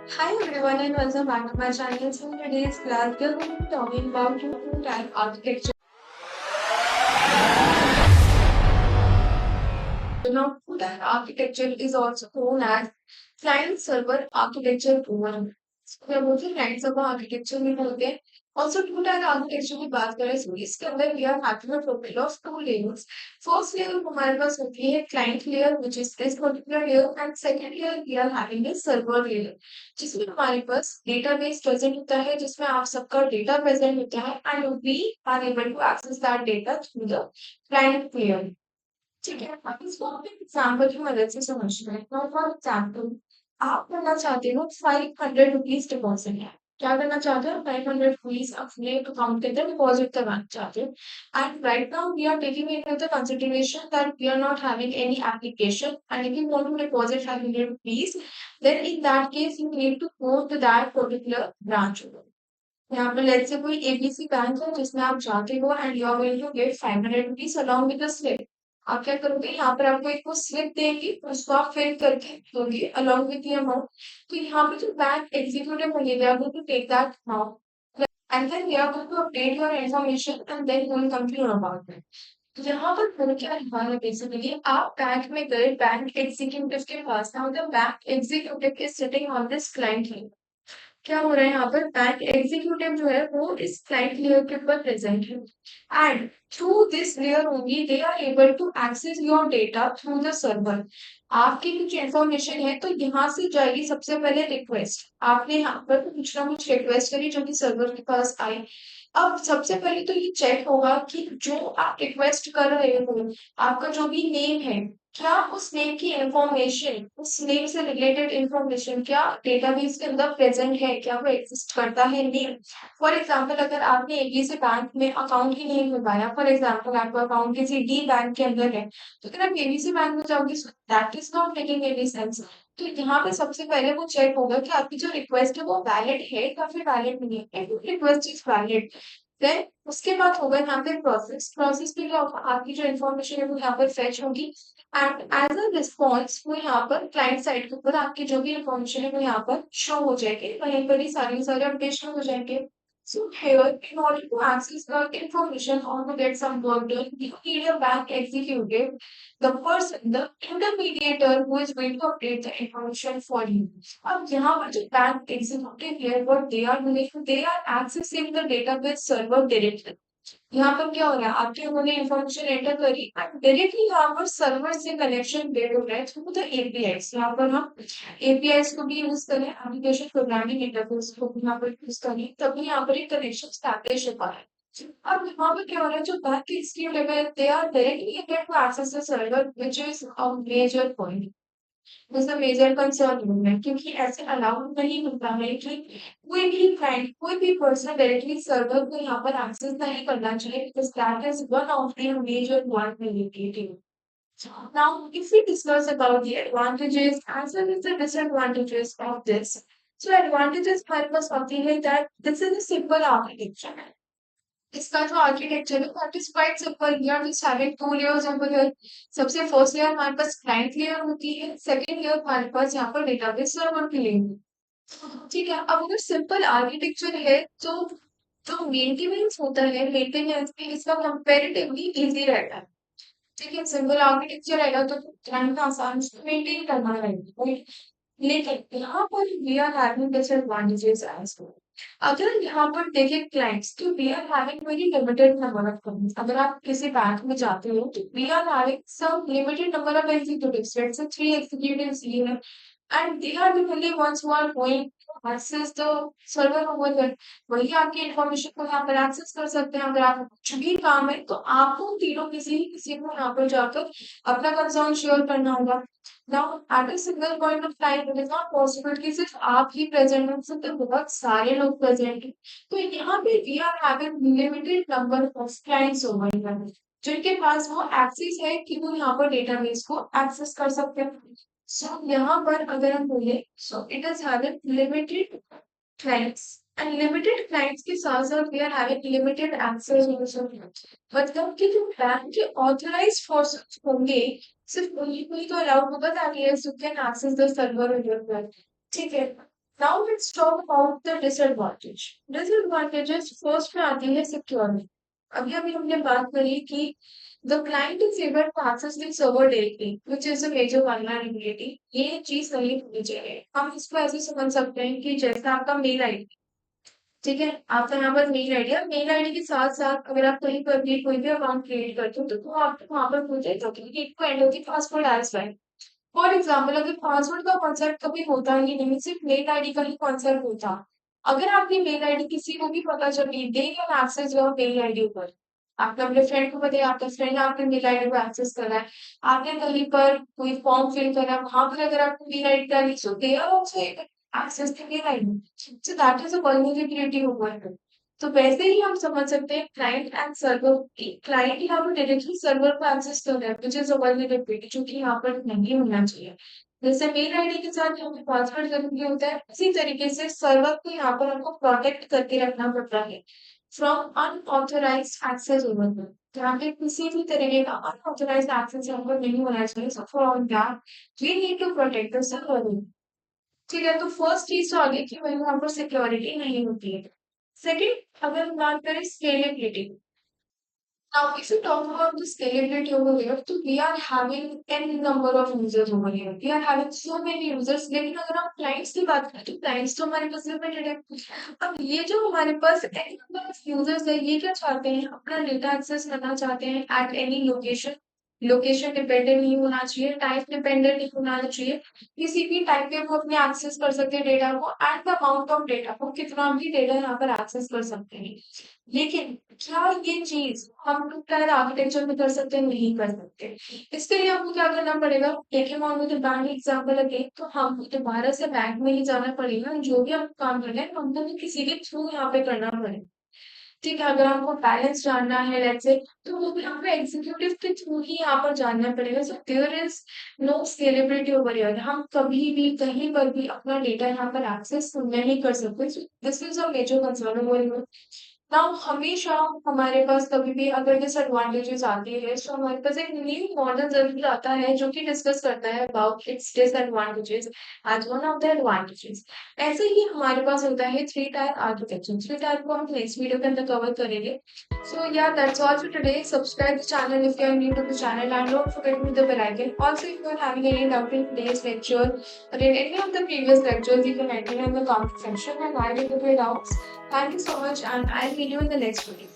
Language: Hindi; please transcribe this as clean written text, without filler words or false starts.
Hi everyone and welcome back to my channel. So in today's class, we are going to be talking about two-type architecture. Now, two-type architecture is also known as client-server architecture program. So we are both client-server architecture में बोलते हैं. Also, two-type architecture की बात करें तो इसके अंदर we are having a total of two layers. First layer हमारे पास होती है client layer, which is this particular layer, and second layer we are having a server layer. जिसमें हमारे पास डेटाबेस प्रेजेंट होता है जिसमें आप सबका डेटा प्रेजेंट होता है and we are able to access that data through the client layer. ठीक है, अब इसको आप एक एग्जाम्पल की मदद से समझ रहे हैं. नाउ फॉर एग्जाम्पल, आप करना चाहते हो 500 रुपीज डिपॉजिट है. क्या करना चाहते हो? 500 रुपीज अपने अकाउंट के अंदर डिपॉजिट करवाना चाहते हो and right now we are taking into the consideration that we are not having any application and if you want to deposit 500 rupees, then in that case you need to go to that particular branch. यहाँ पर लेट्स से कोई एबीसी बैंक है जिसमें आप जाते हो and you are going to get 500 rupees along with the slip. आप क्या करोगे? यहाँ पर आपको एक वो स्लिप देंगे, उसको आप फिल करके दोगे अलॉन्ग विद द अमाउंट. तो यहाँ पे जो बैंक एग्जीक्यूटिव होंगे, they are going to take that amount and then they are going to update your information and then will come to your about it. तो यहाँ पर हो क्या रहा है बेसिकली, आप बैंक में गए बैंक एग्जीक्यूटिव के पास. Now the bank executive is sitting on this client. क्या हो रहा है यहाँ पर? बैंक एग्जीक्यूटिव जो है वो इस क्लाइंट लेयर के ऊपर प्रेजेंट है and through this layer only they are able to access your data through the server. आपकी कुछ इंफॉर्मेशन है तो यहाँ से जाएगी सबसे पहले रिक्वेस्ट. आपने यहाँ पर कुछ ना कुछ रिक्वेस्ट करी जो कि सर्वर के पास आई. अब सबसे पहले तो ये चेक होगा कि जो आप रिक्वेस्ट कर रहे हो, आपका जो भी नेम है, क्या उस नेम की इंफॉर्मेशन, उस नेम से रिलेटेड इंफॉर्मेशन क्या डेटाबेस के अंदर प्रेजेंट है, क्या वो एग्जिस्ट करता है नेम. फॉर एग्जाम्पल, अगर आपने एबीसी बैंक में अकाउंट ही नहीं खुलवाया, फॉर एग्जाम्पल आपका अकाउंट किसी डी बैंक के अंदर है, तो अगर आप एबीसी बैंक में जाओगे, that is not making any sense. तो यहाँ पे सबसे पहले वो चेक होगा कि आपकी जो रिक्वेस्ट है वो वैलिड है या फिर वैलिड नहीं है. If request is valid, then उसके बाद होगा यहाँ पे प्रोसेस. प्रोसेस पे क्या होगा? आपकी जो इन्फॉर्मेशन है वो यहाँ पर फेच होगी एंड एज अ रिस्पॉन्स वो यहाँ पर क्लाइंट साइड के ऊपर आपकी जो भी इन्फॉर्मेशन है वो यहाँ पर शो हो जाएगी. वहीं पर ही सारे अपडेशन हो जाएंगे. So here, in order to access the information or to get some work done, you need a bank executive, the person, the intermediator who is going to update the information for you. अब यहाँ पर जो बैंक executive है, what they are doing, they are accessing the database server directly. यहाँ पर क्या हो रहा है? आपके उन्होंने इन्फॉर्मेशन एंटर करी एंड डायरेक्टली यहाँ पर सर्वर से कनेक्शन दे हो रहा है थ्रू द एपीआईस. यहाँ पर हम एपीआईस को भी यूज करें, एप्लीकेशन प्रोग्रामिंग इंटरफेस को भी यहाँ पर यूज करें, तभी यहाँ पर एक कनेक्शन स्टैब्लिश हो पा रहा है. अब यहाँ पर क्या हो रहा है? जो बैक की scheme level, they are directly able to access the server, which is a major point. was a major concern movement क्योंकि ऐसे अलाउ नहीं होता है कि कोई भी क्लाइंट, कोई भी पर्सन डायरेक्टली सर्वर को यहाँ पर एक्सेस नहीं करना चाहिए because that is one of the major vulnerability. Now, if we discuss about the advantages as well as the disadvantages of this, so advantages हमारे पास होती है that this is a simple architecture. इसका जो आर्किटेक्चर है that is quite simple. We are just having two layers over here. सबसे फर्स्ट लेयर हमारे पास क्लाइंट लेयर होती है, सेकंड लेयर हमारे पास यहाँ पर डेटाबेस सर्वर की लेयर होती है. ठीक है, अब अगर सिंपल आर्किटेक्चर है तो जो मेंटेनेंस होता है, मेंटेनेंस भी इसका कंपैरेटिवली इजी रहता है. ठीक है, सिंपल आर्किटेक्चर रहेगा तो रन आसान मेंटेन करना रहेगा. लेकिन यहाँ पर we are having disadvantages as well. अगर यहाँ पर देखें क्लाइंट्स, तो we are having very limited number of clients. अगर आप किसी बैंक में जाते हो तो we are having some limited number of executives, let's say 3 executives here, and they are the only ones who are going to access the server over there. वही आपकी इंफॉर्मेशन को यहाँ पर एक्सेस कर सकते हैं. अगर आपको कुछ भी काम है तो आपको तीनों किसी को यहाँ पर जाकर अपना कंसर्न शेयर करना होगा. Now at a single point of time it is not possible कि सिर्फ आप ही प्रेजेंट हो सकते, बहुत सारे लोग प्रेजेंट हैं. तो यहाँ पे we are having limited number of clients over here जिनके पास वो एक्सेस है कि वो यहाँ पर डेटाबेस को एक्सेस कर सकते हैं. सो यहाँ पर अगर हम बोले, so it is having limited clients and limited clients के साथ साथ we are having limited access also. मतलब कि जो बैंक के ऑथराइज्ड पर्सन्स होंगे, सिर्फ उन्हीं को ही तो अलाउड होगा that yes you can access the server on your bank. ठीक है, now let's talk about the disadvantage. Disadvantages first में आती है सिक्योरिटी। अभी अभी हमने बात करी कि the client is able to access the server directly which is a major vulnerability. ये चीज नहीं होनी चाहिए। हम इसको ऐसे समझ सकते हैं कि जैसे आपका मेल आईडी, ठीक है, आपका यहाँ पर मेल आईडी है, मेल आईडी के साथ साथ अगर आप कहीं पर भी कोई भी अकाउंट क्रिएट करते हो तो आपको वहां पर मुझे तो एंड होती है password as well. For example अगर पासवर्ड का कॉन्सेप्ट कभी होता ही नहीं, सिर्फ मेल आईडी का ही कॉन्सेप्ट होता, अगर आपकी मेल आईडी किसी को भी पता चली, they can access your mail ID पर। आपने अपने फ्रेंड को बताया, आपका फ्रेंड आपके मेल आईडी को एक्सेस कर रहा है, आपने कहीं पर कोई फॉर्म फिल करा, वहां पर अगर आपको मेल आईडी डाली, so they are also access the mail ID. So that is a vulnerability over. तो वैसे ही हम समझ सकते हैं क्लाइंट एंड सर्वर। क्लाइंट यहाँ पर डायरेक्टली सर्वर को एक्सेस कर रहा है विच इज अ वल्नरेबिलिटी, जो कि यहाँ पर नहीं होना चाहिए। जैसे मेल आईडी के साथ हमें पासवर्ड जरूरी होता है, उसी तरीके से सर्वर को यहाँ पर हमको प्रोटेक्ट करके रखना पड़ता है फ्रॉम अनऑथोराइज एक्सेस ओवर पर। जहाँ पे किसी भी तरीके का अनऑथोराइज एक्सेस यहाँ पर नहीं होना चाहिए। So for that we need to protect the server. ठीक है, तो फर्स्ट चीज तो आगे की वही वहां पर सिक्योरिटी नहीं होती है। सेकंड, अगर हम बात करें scalability. Now, if you talk about the scalability over here, so we are having n number of users over here. We are having so many users. लेकिन अगर हम clients की बात करें तो clients तो हमारे पास limited है। अब ये जो हमारे पास n number of users है, ये क्या चाहते हैं? अपना डेटा एक्सेस करना चाहते हैं at any location। Location dependent नहीं होना चाहिए, टाइम डिपेंडेंट नहीं होना चाहिए। किसी भी टाइम पे वो अपने एक्सेस कर सकते हैं डेटा को at the amount of data, वो कितना भी डेटा यहाँ पर एक्सेस कर सकते हैं। लेकिन क्या ये चीज हम टू टायर आर्किटेक्चर में कर सकते हैं? नहीं कर सकते। इसके लिए हमको क्या करना पड़ेगा? Taking on with bank example again, तो हम दोबारा से बैंक में ही जाना पड़ेगा। जो भी हम काम कर रहे हैं हमको भी किसी के थ्रू यहाँ पे करना पड़ेगा। ठीक है, अगर हमको बैलेंस जानना है लेट्स से, तो वो भी हमको एग्जीक्यूटिव के थ्रू ही यहाँ पर जानना पड़ेगा। So there is no scalability over here. हम कभी भी कहीं पर भी अपना डेटा यहाँ पर एक्सेस नहीं कर सकते। This is a major concern over here. Now हमेशा हमारे पास कभी भी अगर डिसएडवांटेजेस आती है तो हमारे पास एक न्यू मॉडल जरूर आता है जो कि डिस्कस करता है about its disadvantages as one of the advantages. ऐसे ही हमारे पास होता है three tier architecture. Three tier को हम नेक्स्ट वीडियो के अंदर कवर करेंगे। So yeah that's all for today. Subscribe the channel if you are new to the channel and don't forget to hit the bell icon. Also, if you are having any doubt in today's lecture or in any of the previous lectures, you can enter in the comment section and I will clear your doubts. Thank you so much, and I'll meet you in the next video.